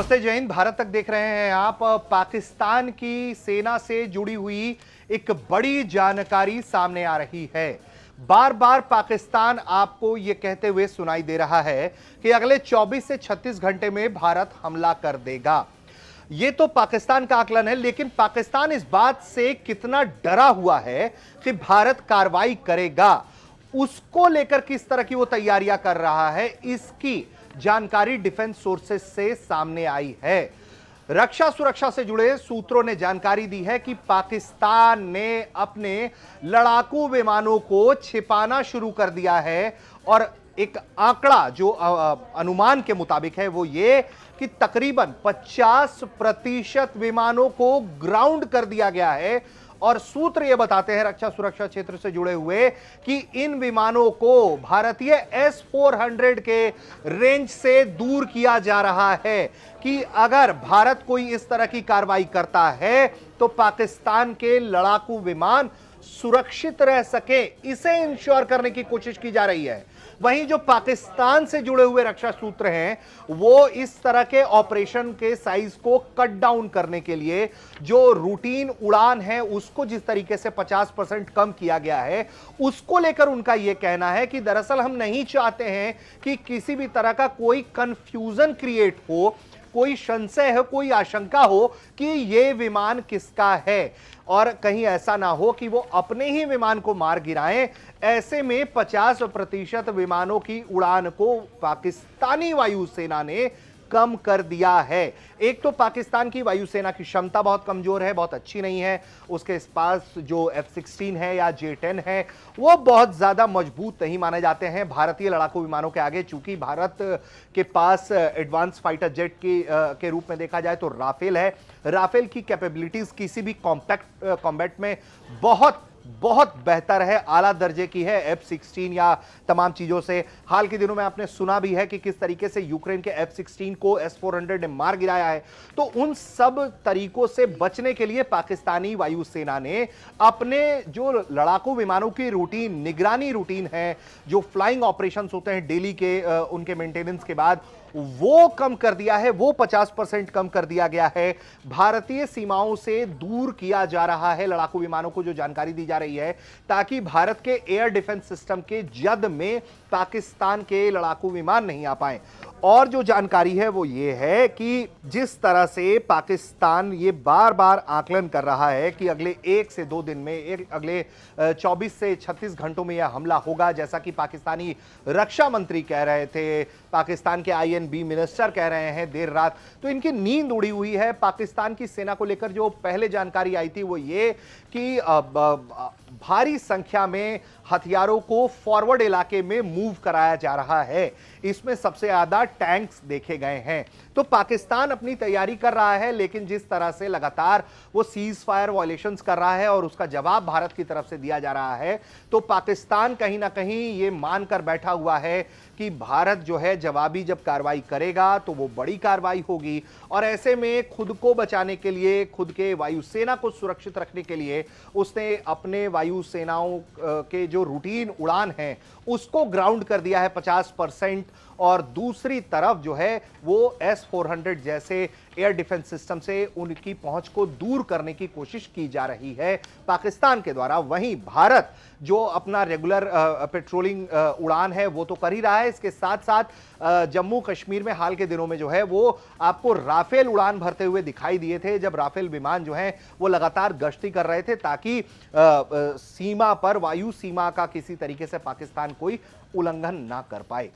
नमस्ते, जय हिंद। भारत तक देख रहे हैं आप। पाकिस्तान की सेना से जुड़ी हुई एक बड़ी जानकारी सामने आ रही है। बार बार पाकिस्तान आपको यह कहते हुए सुनाई दे रहा है कि अगले 24 से 36 घंटे में भारत हमला कर देगा। यह तो पाकिस्तान का आकलन है, लेकिन पाकिस्तान इस बात से कितना डरा हुआ है कि भारत कार्रवाई करेगा, उसको लेकर किस तरह की वो तैयारियां कर रहा है, इसकी जानकारी डिफेंस सोर्सेस से सामने आई है। रक्षा सुरक्षा से जुड़े सूत्रों ने जानकारी दी है कि पाकिस्तान ने अपने लड़ाकू विमानों को छिपाना शुरू कर दिया है और एक आंकड़ा जो अनुमान के मुताबिक है वो ये कि तकरीबन 50% विमानों को ग्राउंड कर दिया गया है। और सूत्र यह बताते हैं रक्षा सुरक्षा क्षेत्र से जुड़े हुए कि इन विमानों को भारतीय S-400 के रेंज से दूर किया जा रहा है कि अगर भारत कोई इस तरह की कार्रवाई करता है तो पाकिस्तान के लड़ाकू विमान सुरक्षित रह सके, इसे इंश्योर करने की कोशिश की जा रही है। वहीं जो पाकिस्तान से जुड़े हुए रक्षा सूत्र हैं वो इस तरह के ऑपरेशन के साइज को कट डाउन करने के लिए जो रूटीन उड़ान है उसको जिस तरीके से 50% कम किया गया है, उसको लेकर उनका यह कहना है कि दरअसल हम नहीं चाहते हैं कि किसी भी तरह का कोई कंफ्यूजन क्रिएट हो, कोई संशय हो, कोई आशंका हो कि यह विमान किसका है और कहीं ऐसा ना हो कि वो अपने ही विमान को मार गिराएं। ऐसे में 50% विमानों की उड़ान को पाकिस्तानी वायुसेना ने कम कर दिया है। एक तो पाकिस्तान की वायुसेना की क्षमता बहुत कमजोर है, बहुत अच्छी नहीं है। उसके पास जो F-16 है या J-10 है वो बहुत ज्यादा मजबूत नहीं माने जाते हैं भारतीय लड़ाकू विमानों के आगे। चूंकि भारत के पास एडवांस फाइटर जेट के रूप में देखा जाए तो राफेल है। राफेल की कैपेबिलिटीज किसी भी कॉम्बैट में बहुत बेहतर है, आला दर्जे की है F-16 या तमाम चीजों से। हाल के दिनों में आपने सुना भी है कि किस तरीके से यूक्रेन के F-16 को S-400 ने मार गिराया है। तो उन सब तरीकों से बचने के लिए पाकिस्तानी वायुसेना ने अपने जो लड़ाकू विमानों की रूटीन, निगरानी रूटीन है, जो फ्लाइंग ऑपरेशंस होते हैं डेली के उनके मेंटेनेंस के बाद, वो कम कर दिया है। वो 50% कम कर दिया गया है। भारतीय सीमाओं से दूर किया जा रहा है लड़ाकू विमानों को, जो जानकारी दी जा रही है, ताकि भारत के एयर डिफेंस सिस्टम के जद में पाकिस्तान के लड़ाकू विमान नहीं आ पाए। और जो जानकारी है वो ये है कि जिस तरह से पाकिस्तान ये बार बार आकलन कर रहा है कि अगले 1 से 2 दिन में, अगले 24 से 36 घंटों में यह हमला होगा, जैसा कि पाकिस्तानी रक्षा मंत्री कह रहे थे, पाकिस्तान के INB मिनिस्टर कह रहे हैं देर रात, तो इनकी नींद उड़ी हुई है। पाकिस्तान की सेना को लेकर जो पहले जानकारी आई थी वो ये कि भारी संख्या में हथियारों को फॉरवर्ड इलाके में मूव कराया जा रहा है। इसमें सबसे ज्यादा टैंक्स देखे गए हैं। तो पाकिस्तान अपनी तैयारी कर रहा है, लेकिन जिस तरह से लगातार वो सीज फायर वायलेशंस कर रहा है और उसका जवाब भारत की तरफ से दिया जा रहा है, तो पाकिस्तान कहीं ना कहीं ये मानकर बैठा हुआ है कि भारत जो है जवाबी जब कार्रवाई करेगा तो वो बड़ी कार्रवाई होगी। और ऐसे में खुद को बचाने के लिए, खुद के वायुसेना को सुरक्षित रखने के लिए उसने अपने वायुसेनाओं के जो रूटीन उड़ान है उसको ग्राउंड कर दिया है 50%। और दूसरी तरफ जो है वो S-400 जैसे एयर डिफेंस सिस्टम से उनकी पहुंच को दूर करने की कोशिश की जा रही है पाकिस्तान के द्वारा। वहीं भारत जो अपना रेगुलर पेट्रोलिंग उड़ान है वो तो कर ही रहा है। इसके साथ साथ जम्मू कश्मीर में हाल के दिनों में जो है वो आपको राफेल उड़ान भरते हुए दिखाई दिए थे, जब राफेल विमान जो है वो लगातार गश्ती कर रहे थे ताकि सीमा पर, वायु सीमा का किसी तरीके से पाकिस्तान कोई उल्लंघन ना कर पाए।